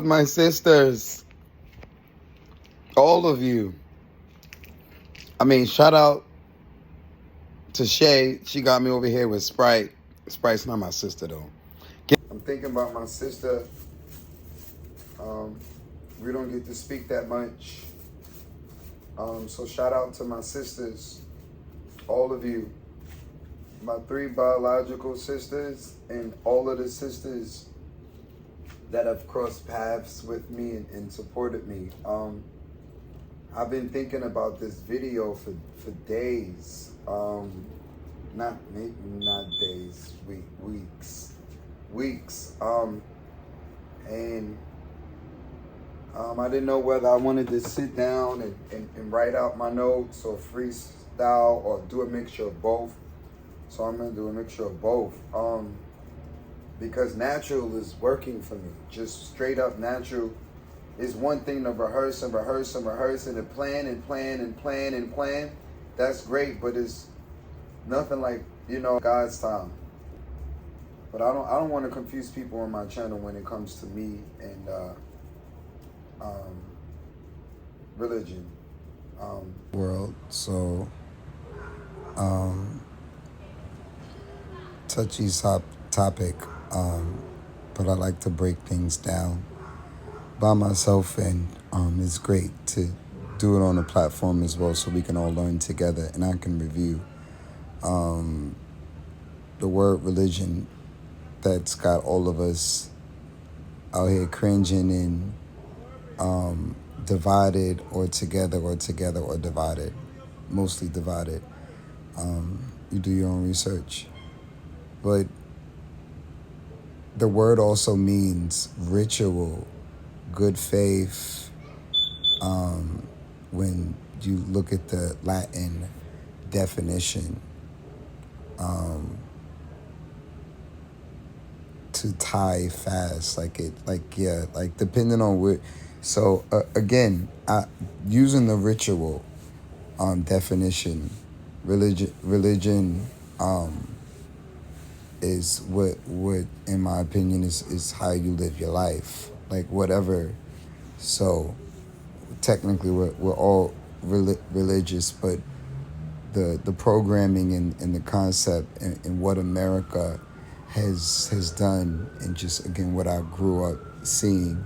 My sisters, all of you. Shout out to Shay. She got me over here with Sprite. Sprite's not my sister though. I'm thinking about my sister. We don't get to speak that much. So shout out to my sisters, all of you. My 3 biological sisters and all of the sisters that have crossed paths with me and supported me. I've been thinking about this video for days. Not days, weeks. And I didn't know whether I wanted to sit down and write out my notes or freestyle or do a mixture of both. So I'm gonna do a mixture of both. Because natural is working for me. Just straight up natural. It's one thing to rehearse and plan. That's great, but it's nothing like, God's time. But I don't want to confuse people on my channel when it comes to me and religion. World, so touchy topic, but I like to break things down by myself, and it's great to do it on a platform as well so we can all learn together and I can review the word religion that's got all of us out here cringing and divided or together or divided, mostly divided. You do your own research. But the word also means ritual, good faith. When you look at the Latin definition, to tie fast, depending on what. So again, using the ritual definition, religion is what in my opinion is how you live your life, like whatever. So technically we're all religious, but the programming and the concept and what America has done, and just again what I grew up seeing.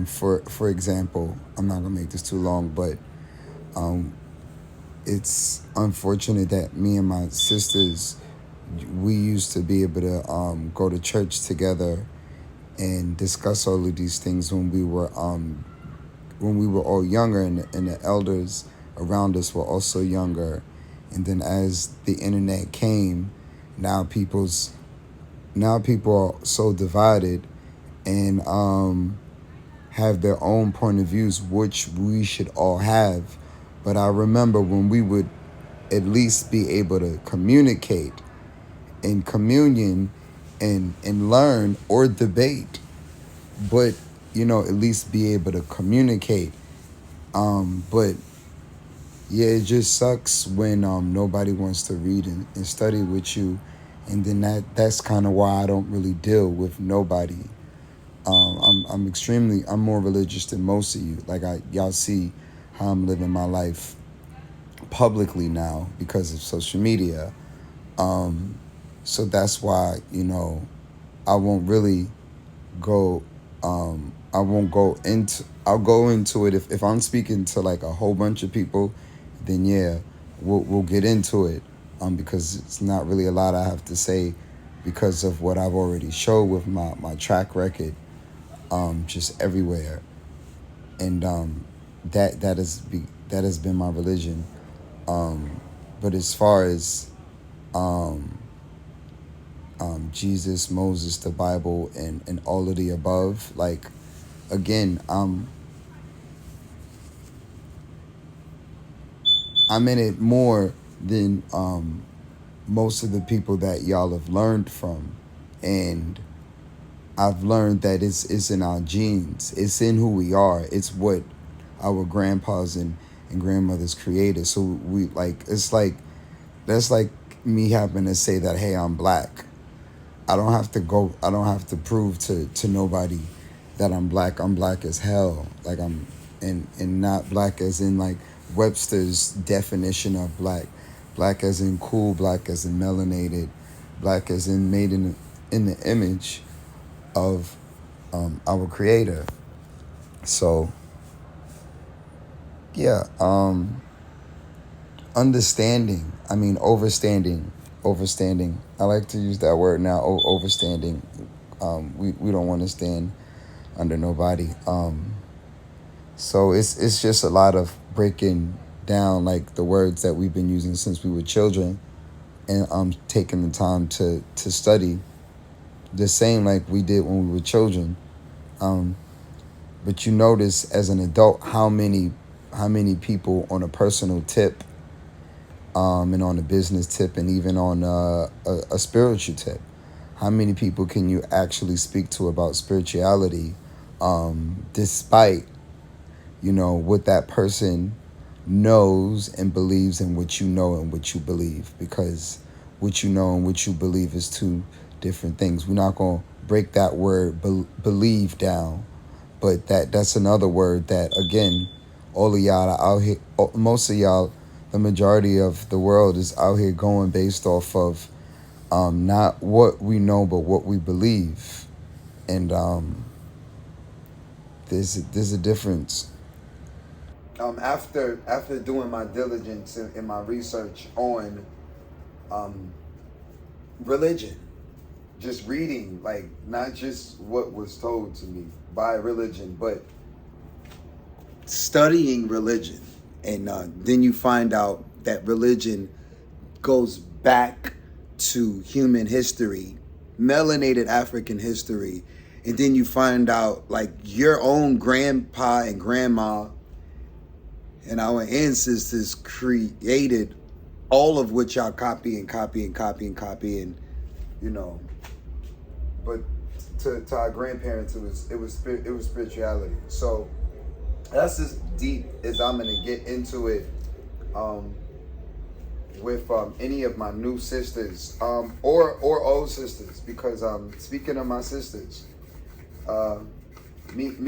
For example, I'm not gonna make this too long, but it's unfortunate that me and my sisters, we used to be able to go to church together and discuss all of these things when we were all younger, and the elders around us were also younger. And then as the internet came, now people are so divided and have their own point of views, which we should all have. But I remember when we would at least be able to communicate in communion and learn or debate, but at least be able to communicate. But yeah, it just sucks when nobody wants to read and study with you, and then that's kind of why I don't really deal with nobody. I'm more religious than most of you. Like y'all see how I'm living my life publicly now because of social media. So that's why, I won't really go, I'll go into it. If I'm speaking to like a whole bunch of people, then yeah, we'll get into it. Because it's not really a lot I have to say because of what I've already showed with my track record, just everywhere. And that has been my religion. But as far as Jesus, Moses, the Bible, and all of the above, like, again, I'm in it more than most of the people that y'all have learned from. And I've learned that it's in our genes. It's in who we are. It's what our grandpas and grandmothers created. So we that's like me having to say that, hey, I'm black. I don't have to prove to nobody that I'm black as hell. Like and not black as in like Webster's definition of black. Black as in cool, black as in melanated, black as in made in the image of our creator. So yeah, understanding. I mean, overstanding. I like to use that word now. Overstanding. We don't want to stand under nobody. So it's just a lot of breaking down like the words that we've been using since we were children, and taking the time to study the same like we did when we were children. But you notice as an adult how many people on a personal tip, and on a business tip, and even on a spiritual tip, how many people can you actually speak to about spirituality, despite what that person knows and believes and what you know and what you believe, because what you know and what you believe is two different things. We're not going to break that word believe down, but that's another word that, again, all of y'all are out here, most of y'all, the majority of the world is out here going based off of not what we know but what we believe. And there's a difference. After doing my diligence in my research on religion, just reading, like, not just what was told to me by religion, but studying religion. And then you find out that religion goes back to human history, melanated African history. And then you find out like your own grandpa and grandma and our ancestors created all of which y'all copy and copy and copy and copy, and but to our grandparents it was spirituality. So that's as deep as I'm gonna get into it with any of my new sisters or old sisters, because speaking of my sisters, me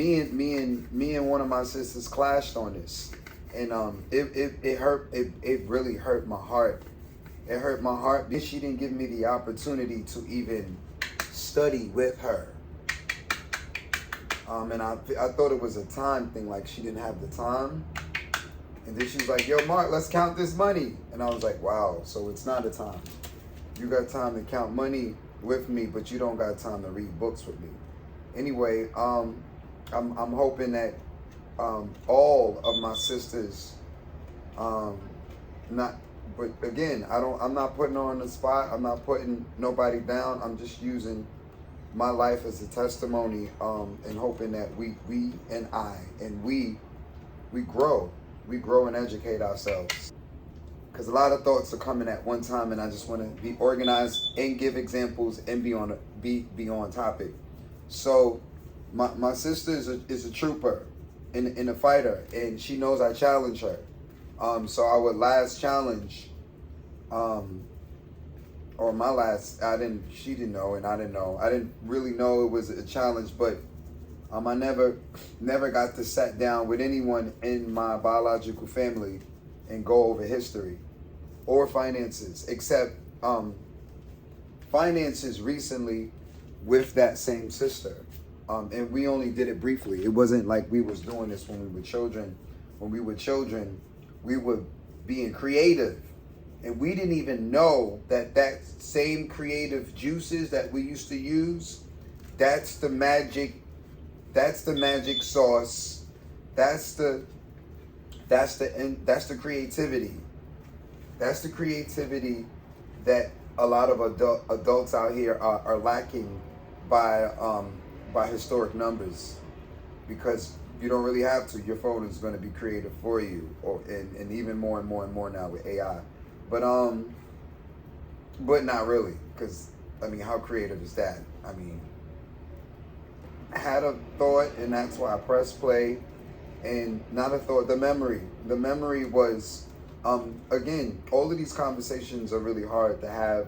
and one of my sisters clashed on this, and it hurt. It really hurt my heart. It hurt my heart because she didn't give me the opportunity to even study with her. And I thought it was a time thing, like she didn't have the time. And then she was like, yo, Mark, let's count this money. And I was like, wow, so it's not a time. You got time to count money with me, but you don't got time to read books with me. Anyway, I'm hoping that all of my sisters, but again, I'm not putting her on the spot. I'm not putting nobody down. I'm just using my life as a testimony, and hoping that we grow and educate ourselves. Because a lot of thoughts are coming at one time, and I just want to be organized and give examples and be on topic. So my sister is a trooper and a fighter, and she knows I challenge her. So our last challenge, or my last, she didn't know and I didn't know. I didn't really know it was a challenge, but I never got to sit down with anyone in my biological family and go over history or finances, except finances recently with that same sister. And we only did it briefly. It wasn't like we was doing this when we were children. When we were children, we were being creative. And we didn't even know that same creative juices that we used to use, that's the magic sauce. That's the creativity. That's the creativity that a lot of adults out here are lacking by historic numbers, because you don't really have to. Your phone is going to be creative for you, and even more and more and more now with AI. But not really, because I mean, how creative is that? I mean, I had a thought, and that's why I pressed play, and not a thought. The memory was, again, all of these conversations are really hard to have.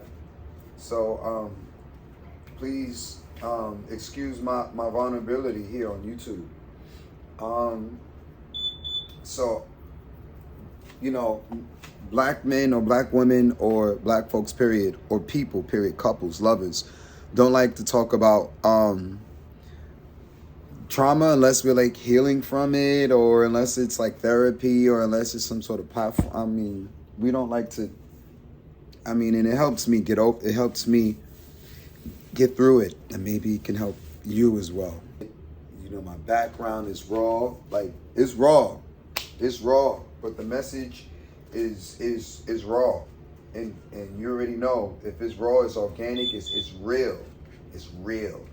So please excuse my vulnerability here on YouTube. So, you know, black men or black women or black folks, period, or people, period, couples, lovers, don't like to talk about trauma unless we're like healing from it, or unless it's like therapy, or unless it's some sort of platform. I mean, we don't like to. I mean, and it helps me get over. It helps me get through it, and maybe it can help you as well. You know, my background is raw. Like, it's raw. It's raw, but the message is raw, and you already know if it's raw, it's organic, it's real, it's real.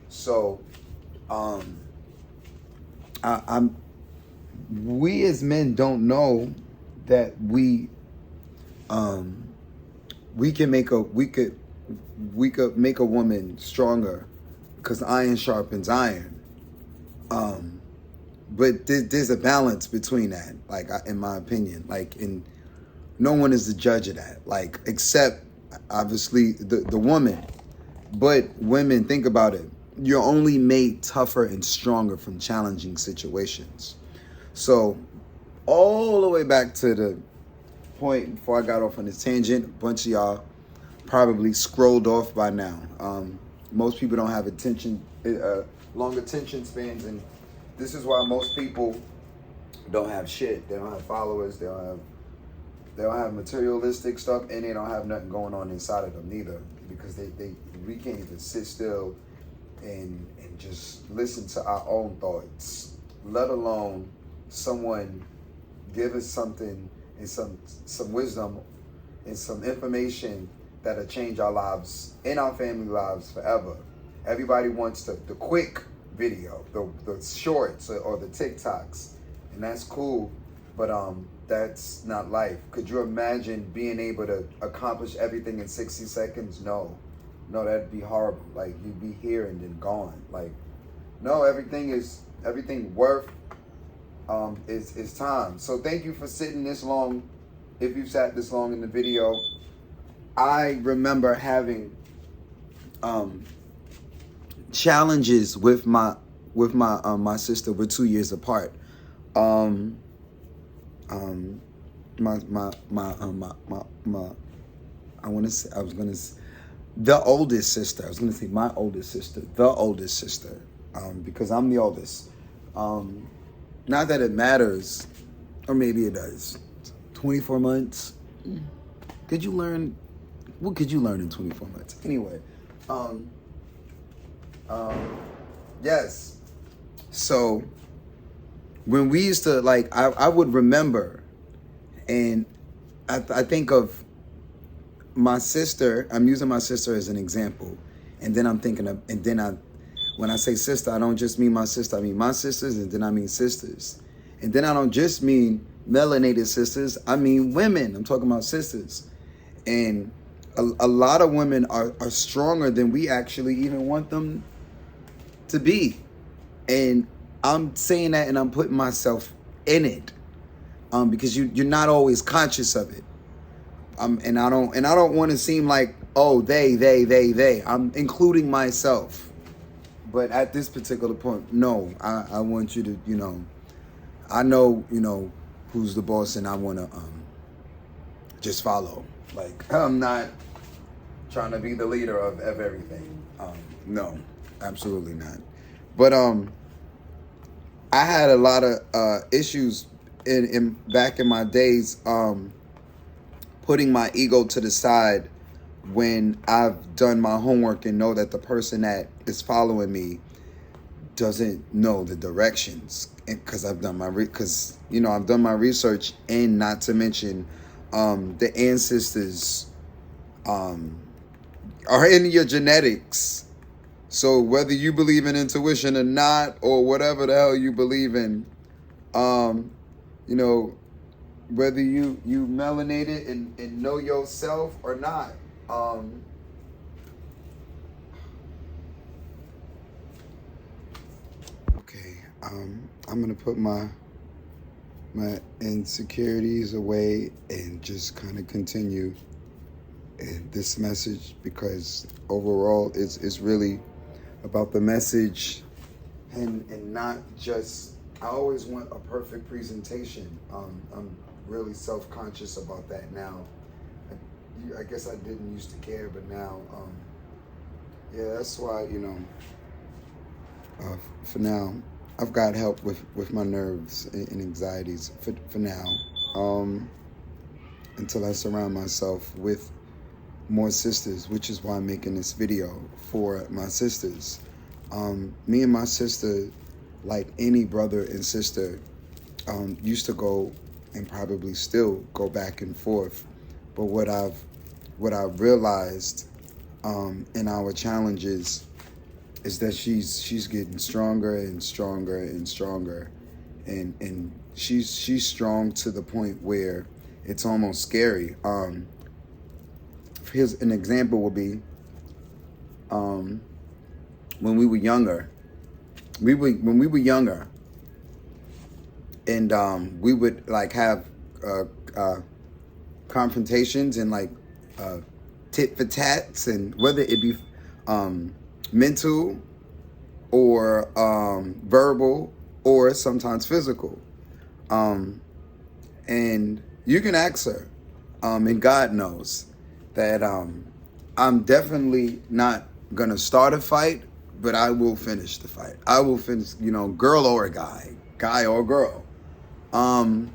So, we as men don't know that we can make we could make a woman stronger, because iron sharpens iron. But there's a balance between that, like, in my opinion, like, no one is the judge of that, like, except obviously the woman. But women, think about it. You're only made tougher and stronger from challenging situations. So all the way back to the point before I got off on this tangent, a bunch of y'all probably scrolled off by now. Most people don't have long attention spans, and this is why most people don't have shit. They don't have followers. They don't have materialistic stuff, and they don't have nothing going on inside of them neither, because we can't even sit still and just listen to our own thoughts, let alone someone give us something and some wisdom and some information that'll change our lives and our family lives forever. Everybody wants the quick video, the shorts or the TikToks, and that's cool, but that's not life. Could you imagine being able to accomplish everything in 60 seconds? No, that'd be horrible. Like, you'd be here and then gone. Like, no, everything worth is time. So thank you for sitting this long. If you've sat this long in the video, I remember having challenges with my sister. We're 2 years apart. My the oldest sister. I was gonna say my oldest sister, the oldest sister, because I'm the oldest. Not that it matters, or maybe it does. 24 months. What could you learn in 24 months? Anyway, yes. So when we used to, like, I would remember, and I think of my sister. I'm using my sister as an example, and then I'm thinking of, and then when I say sister, I don't just mean my sister. I mean my sisters, and then I mean sisters, and then I don't just mean melanated sisters. I mean women. I'm talking about sisters, and a lot of women are stronger than we actually even want them to be. And I'm saying that, and I'm putting myself in it, because you're not always conscious of it. And I don't want to seem like, oh, they. I'm including myself. But at this particular point, no, I want you to, I know, who's the boss, and I want to just follow. Like, I'm not trying to be the leader of everything. No, absolutely not. But I had a lot of issues in back in my days, putting my ego to the side when I've done my homework and know that the person that is following me doesn't know the directions, because I've done my I've done my research, and not to mention the ancestors are in your genetics. So whether you believe in intuition or not, or whatever the hell you believe in, whether you melanated and know yourself or not, okay, I'm gonna put my insecurities away and just kind of continue this message, because overall it's really about the message, and not just, I always want a perfect presentation. I'm really self-conscious about that now. I guess I didn't used to care, but now, yeah, that's why, for now, I've got help with my nerves and anxieties for now, until I surround myself with more sisters, which is why I'm making this video for my sisters. Me and my sister, like any brother and sister, used to go and probably still go back and forth. But what I've realized in our challenges is that she's getting stronger and stronger and stronger, and she's strong to the point where it's almost scary. Here's an example would be when we were younger. When we were younger, and we would like have confrontations and like tit for tats, and whether it be mental or verbal or sometimes physical, and you can ask her, and God knows that I'm definitely not gonna start a fight, but I will finish the fight. I will finish, girl or a guy or girl. And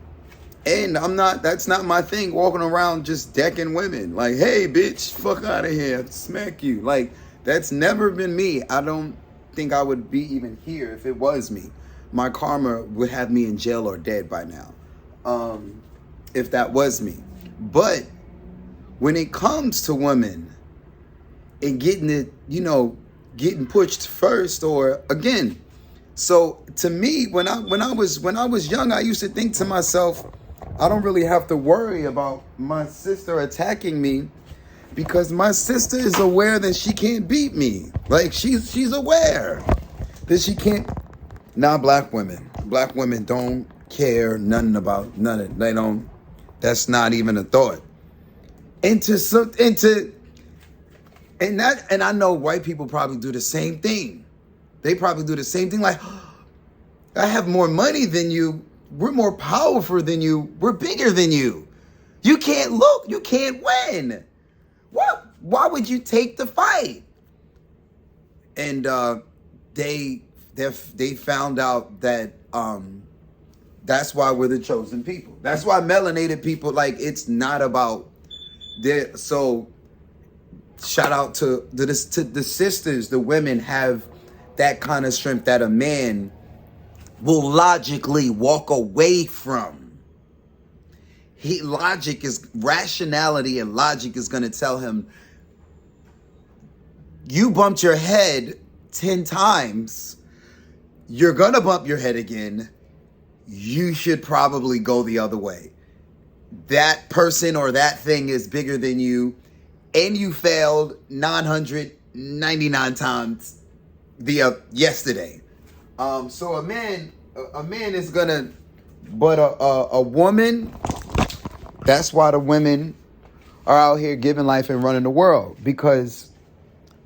that's not my thing, walking around just decking women. Like, hey, bitch, fuck out of here, smack you. Like, that's never been me. I don't think I would be even here if it was me. My karma would have me in jail or dead by now, if that was me. But when it comes to women and getting it, getting pushed first, or again, so to me, when I was young, I used to think to myself, I don't really have to worry about my sister attacking me, because my sister is aware that she can't beat me. Like, she's aware that she can't. Now black women don't care nothing about none of it. They don't. That's not even a thought. And I know white people probably do the same thing. They probably do the same thing. Like, I have more money than you. We're more powerful than you. We're bigger than you. You can't look. You can't win. What? Why would you take the fight? And they found out that that's why we're the chosen people. That's why melanated people, like, it's not about their. So shout out to the sisters. The women have that kind of strength that a man will logically walk away from. Rationality and logic is going to tell him, you bumped your head 10 times. You're going to bump your head again. You should probably go the other way. That person or that thing is bigger than you, and you failed 999 times yesterday. So a man is gonna, but a woman, that's why the women are out here giving life and running the world, because,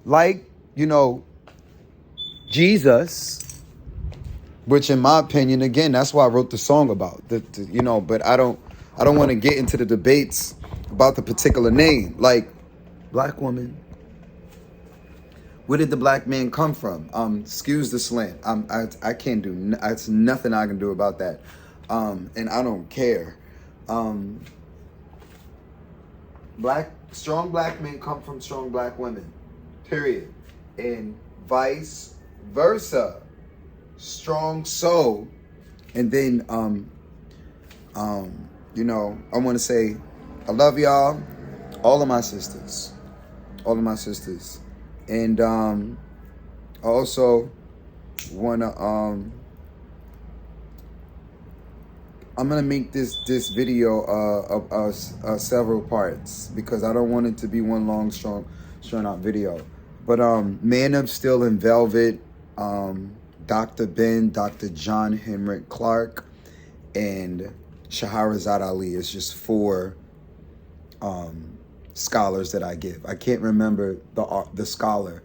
like, Jesus, which in my opinion, again, that's why I wrote the song about but I don't want to get into the debates about the particular name. Like, black woman, where did the black man come from? Excuse the slant. I can't do. It's nothing I can do about that. And I don't care. Strong black men come from strong black women. Period. And vice versa. Strong soul. And then I want to say I love y'all, all of my sisters. And I also wanna I'm gonna make this video of several parts, because I don't want it to be one long strung out video. But Man Up Still in Velvet, Dr. Ben, Dr. John Henrik Clark, and Shahrazad Ali is just 4 scholars that I give. I can't remember the scholar,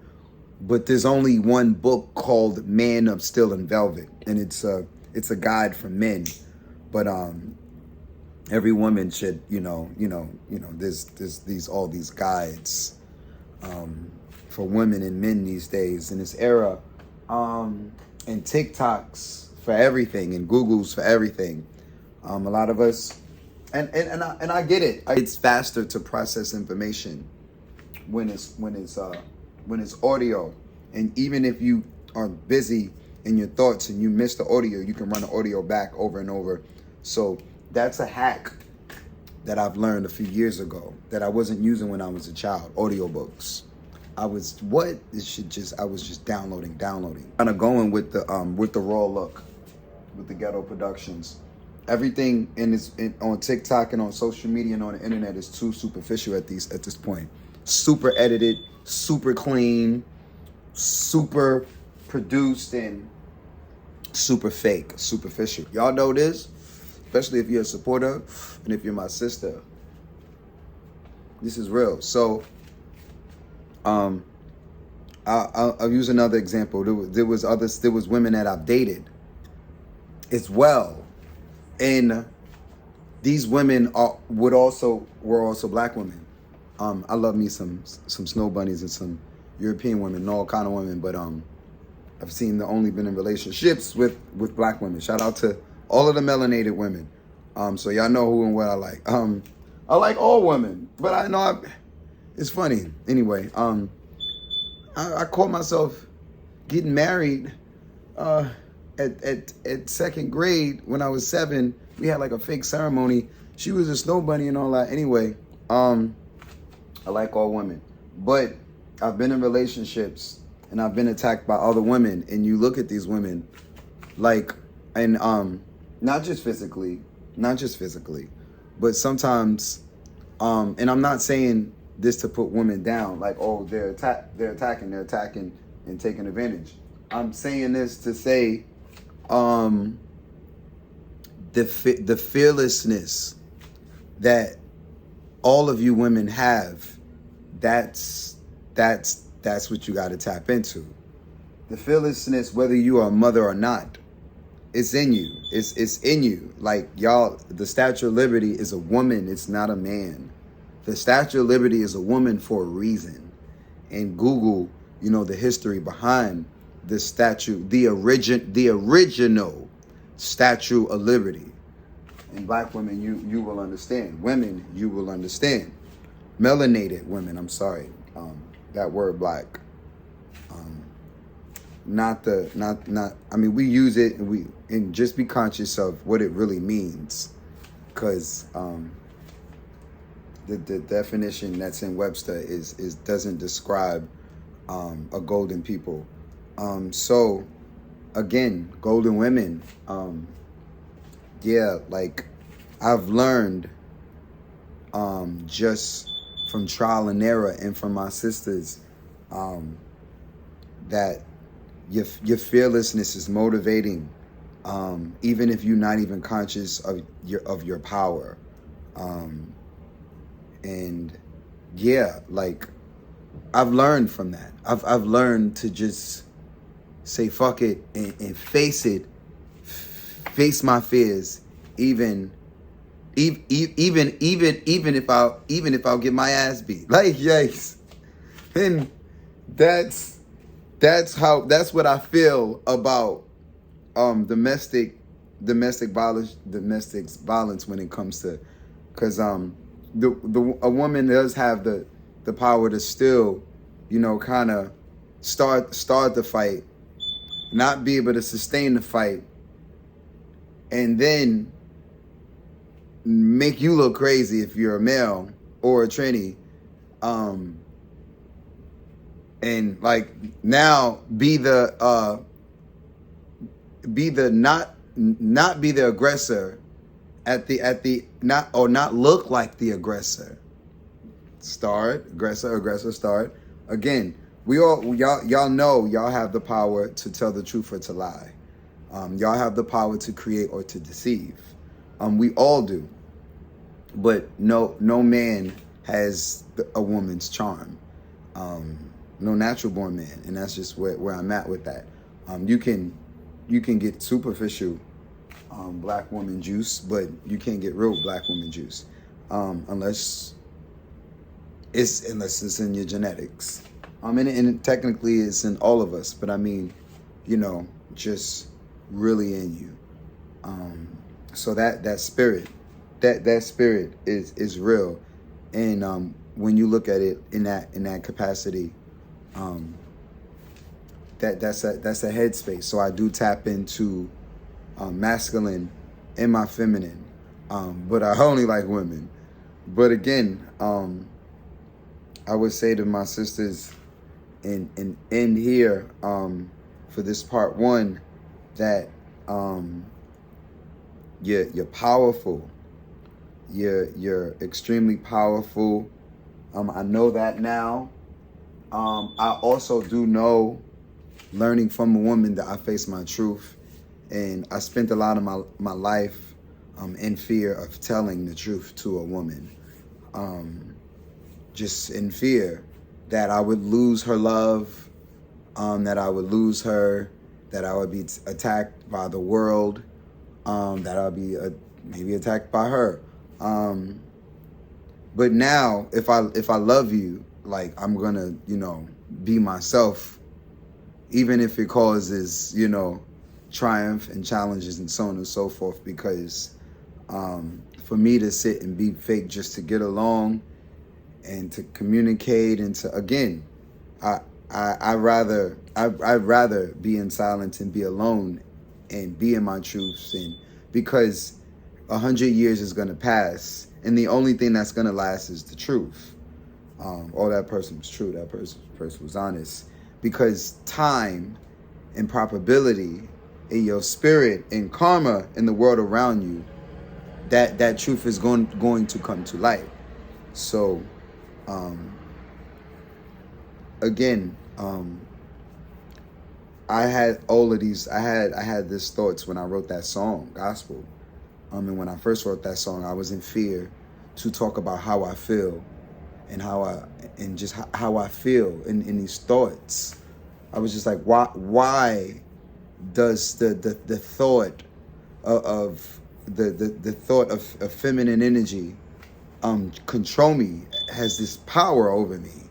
but there's only one book called Man of Steel and Velvet, and it's a guide for men. But every woman should, there's all these guides for women and men these days in this era, and TikToks for everything and Google's for everything. A lot of us, and I get it. It's faster to process information when it's audio, and even if you are busy in your thoughts and you miss the audio, you can run the audio back over and over. So that's a hack that I've learned a few years ago that I wasn't using when I was a child. Audiobooks. I was just downloading. Kind of going with the raw look, with the ghetto productions. Everything on TikTok and on social media and on the internet is too superficial at this point. Super edited, super clean, super produced, and super fake, superficial. Y'all know this, especially if you're a supporter and if you're my sister. This is real. So, I'll use another example. There was women that I've dated as well, and these women were also black women. I love me some snow bunnies and some European women and all kind of women, but I've only been in relationships with black women. Shout out to all of the melanated women. So y'all know who and what I like. I like all women, but I know it's funny. Anyway, I caught myself getting married at second grade when I was 7. We had like a fake ceremony. She was a snow bunny and all that. Anyway, I like all women, but I've been in relationships and I've been attacked by other women. And you look at these women, like, and not just physically, but sometimes, and I'm not saying this to put women down, like, oh, they're attacking and taking advantage. I'm saying this to say, the fearlessness that all of you women have, that's what you got to tap into. The fearlessness, whether you are a mother or not, it's in you. It's in you. Like, y'all, the Statue of Liberty is a woman. It's not a man. The Statue of Liberty is a woman for a reason. And Google, the history behind the statue, the original Statue of Liberty. And black women, you will understand. Women, you will understand. Melanated women, I'm sorry. That word black. We use it and just be conscious of what it really means. Because the definition that's in Webster is doesn't describe a golden people. So again, golden women, like I've learned just from trial and error and from my sisters, that your fearlessness is motivating, even if you're not even conscious of your power. And like I've learned from that. I've learned to just say fuck it and face it, face my fears, even if I'll get my ass beat. Like, yikes. And that's what I feel about domestic violence when it comes to, because a woman does have the power to still, kind of start the fight, not be able to sustain the fight, and then make you look crazy if you're a male or a tranny, and like now be the not be the aggressor not look like the aggressor. Aggressor start again. Y'all know y'all have the power to tell the truth or to lie. Y'all have the power to create or to deceive. We all do. But no man has a woman's charm. no natural born man, and that's just where I'm at with that. You can get superficial black woman juice, but you can't get real black woman juice unless it's in your genetics. And technically it's in all of us, but I mean, just really in you. So that spirit, that spirit is real, and when you look at it in that capacity, that's a headspace. So I do tap into masculine and my feminine, but I only like women. But again, I would say to my sisters and end here for this part one that you're powerful. You're extremely powerful. I know that now. I also do know, learning from a woman, that I face my truth, and I spent a lot of my life in fear of telling the truth to a woman, just in fear that I would lose her love, that I would lose her, that I would be attacked by the world, that I would be maybe attacked by her. But now, if I love you, like, I'm gonna, be myself, even if it causes, triumph and challenges and so on and so forth, because for me to sit and be fake just to get along and to communicate and to, again, I'd rather be in silence and be alone and be in my truths, and because 100 years is gonna pass, and the only thing that's gonna last is the truth. That person was true. That person was honest. Because time and probability in your spirit and karma in the world around you, that truth is going to come to light. So, again, I had all of these. I had these thoughts when I wrote that song, Gospel. And when I first wrote that song, I was in fear to talk about how I feel and how I feel in these thoughts. I was just like, why does the thought of the thought of feminine energy control me, has this power over me?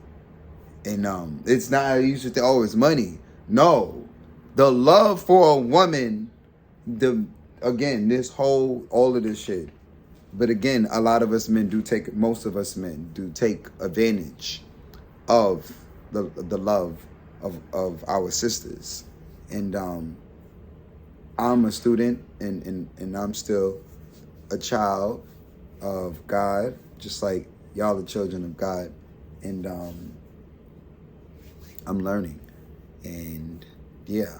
And it's not, I used to think, it's money. No, the love for a woman, all of this shit. But again, a lot of us men most of us men do take advantage of the love of our sisters. And I'm a student, and I'm still a child of God, just like y'all are children of God. And I'm learning. And yeah,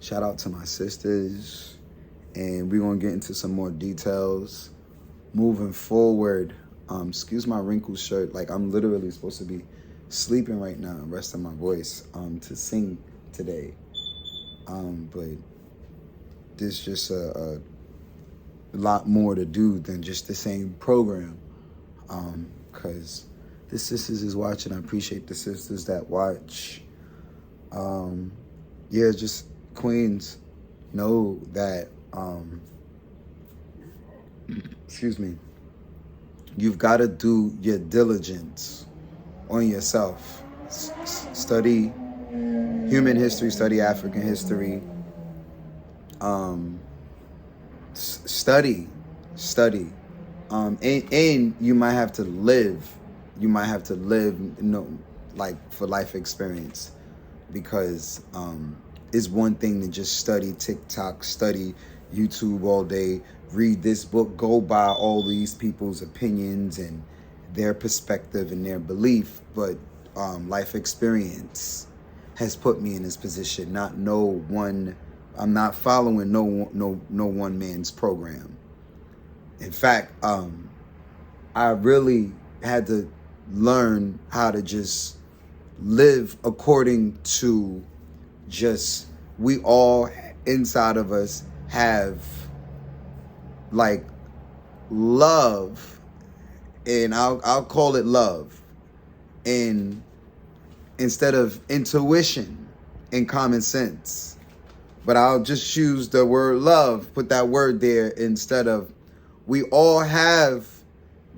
shout out to my sisters. And we're going to get into some more details moving forward. Excuse my wrinkled shirt. Like, I'm literally supposed to be sleeping right now and resting my voice to sing today. But there's just a lot more to do than just the same program. Because the sisters is watching. I appreciate the sisters that watch. Just queens, know that excuse me, you've got to do your diligence on yourself. Study human history, study African history, study, and you might have to live, like, for life experience, because it's one thing to just study TikTok, study YouTube all day, read this book, go by all these people's opinions and their perspective and their belief, but life experience has put me in this position. I'm not following no one man's program. In fact, I really had to learn how to just live according to we all inside of us have, like, love, and I'll call it love, and instead of intuition and common sense. But I'll just choose the word love, put that word there instead of, we all have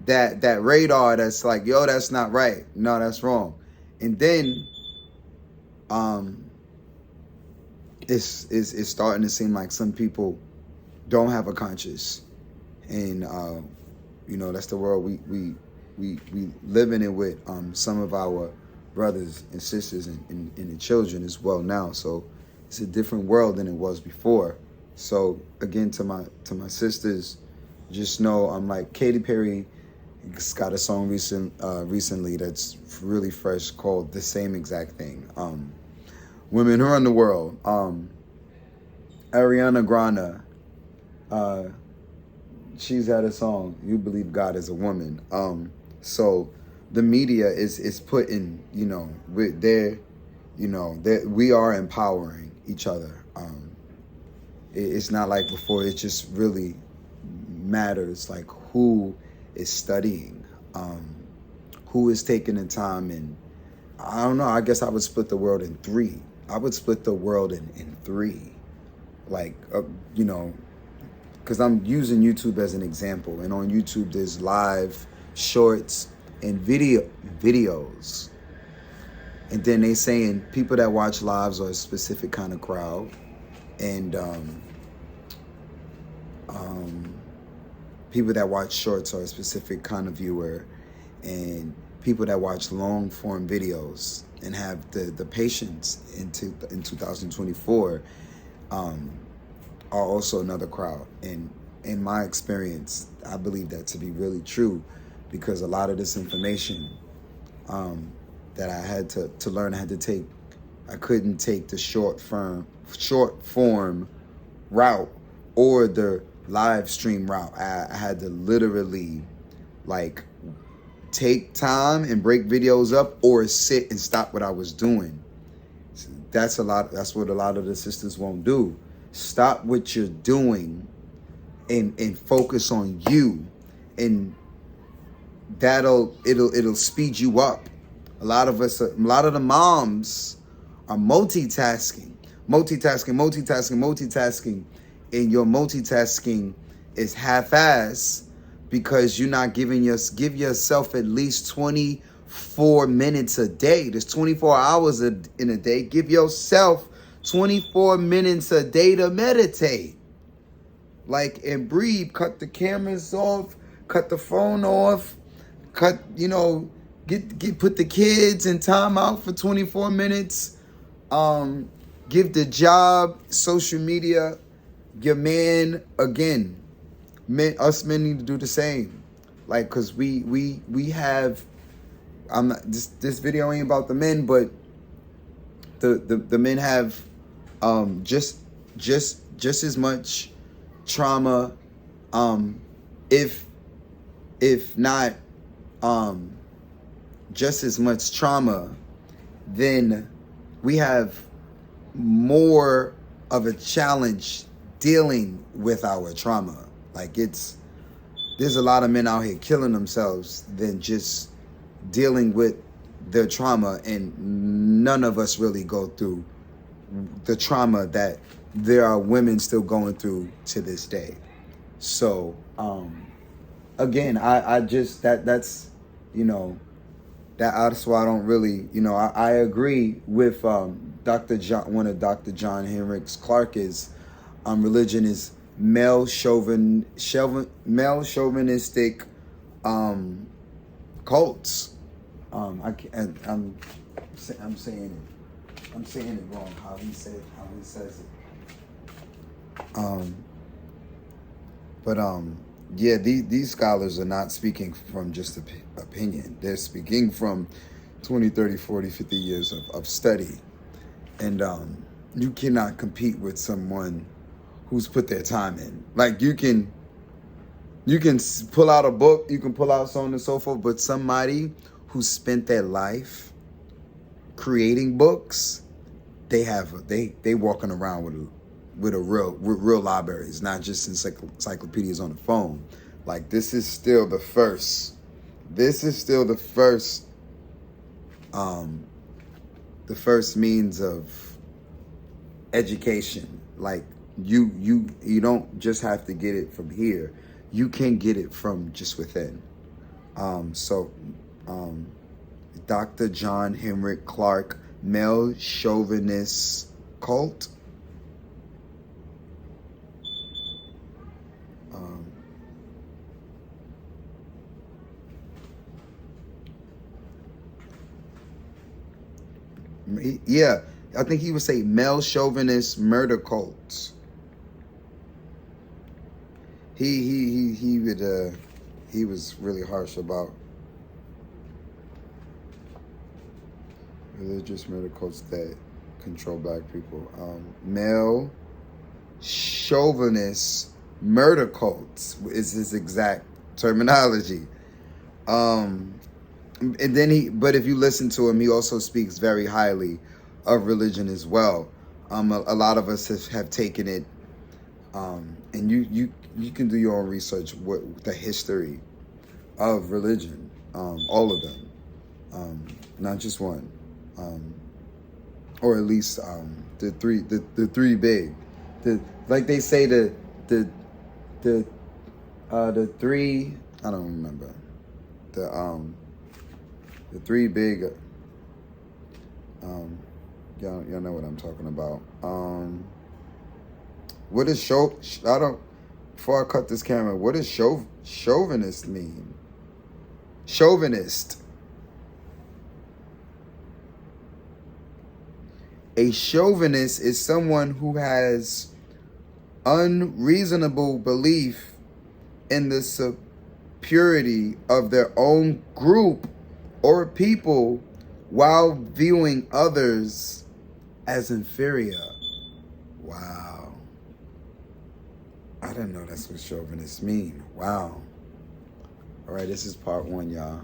that radar that's like, yo, that's not right. No, that's wrong. And then it's starting to seem like some people don't have a conscience. And that's the world we live in it with some of our brothers and sisters and the children as well now. So it's a different world than it was before. So again, to my sisters, just know like Katy Perry got a song recently that's really fresh called The Same Exact Thing. Women who run the world. Ariana Grande, she's had a song, You Believe God is a Woman. So the media is putting, with their, that we are empowering each other. It's not like before. It just really matters like who is studying, who is taking the time. And I don't know, I guess I would split the world in three. I would split the world in three. Like, because I'm using YouTube as an example. And on YouTube, there's live, shorts, and videos. And then they saying people that watch lives are a specific kind of crowd. And people that watch shorts are a specific kind of viewer. And people that watch long form videos and have the patience in 2024 are also another crowd. And in my experience, I believe that to be really true, because a lot of this information that I had to learn, I couldn't take the short form route or the live stream route. I had to literally like take time and break videos up or sit and stop what I was doing. That's what a lot of the sisters won't do. Stop what you're doing and focus on you, and it'll speed you up. A lot of the moms are multitasking, and your multitasking is half-ass because you're not give yourself at least 24 minutes a day. There's 24 hours in a day. Give yourself 24 minutes a day to meditate. Like, and breathe. Cut the cameras off. Cut the phone off. Put the kids in timeout for 24 minutes. Give the job, social media, your man, again. Us men need to do the same. Like, cause we have. I'm not. This video ain't about the men, but the men have just as much trauma, if not just as much trauma, then we have more of a challenge dealing with our trauma. Like, there's a lot of men out here killing themselves than just dealing with their trauma, and none of us really go through the trauma that there are women still going through to this day. So again, I just that's that's why I don't really, I agree with Dr. John. One of Dr. John Henrik Clarke's religion is male chauvinistic cults. I'm saying it wrong. How he says it. Yeah, these scholars are not speaking from just opinion. They're speaking from 20, 30, 40, 50 years of study. And you cannot compete with someone who's put their time in. Like, you can pull out a book, you can pull out so on and so forth, but somebody who spent their life creating books, they walking around with a real library. It's not just encyclopedias on the phone. Like, this is still the first the first means of education. Like you don't just have to get it from here. You can get it from just within. So Dr. John Henrik Clarke, Male Chauvinist Cult. Yeah, I think he would say male chauvinist murder cults. He was really harsh about religious murder cults that control black people. Male chauvinist murder cults is his exact terminology. And then but if you listen to him, he also speaks very highly of religion as well. A lot of us have taken it, and you can do your own research. What the history of religion, all of them, not just one, or at least the three big, like they say the three. I don't remember the three big, y'all know what I'm talking about. What is before I cut this camera, what does chauvinist mean? Chauvinist. A chauvinist is someone who has unreasonable belief in the superiority of their own group or people while viewing others as inferior. Wow. I didn't know that's what chauvinists mean. Wow. All right, this is part 1, y'all.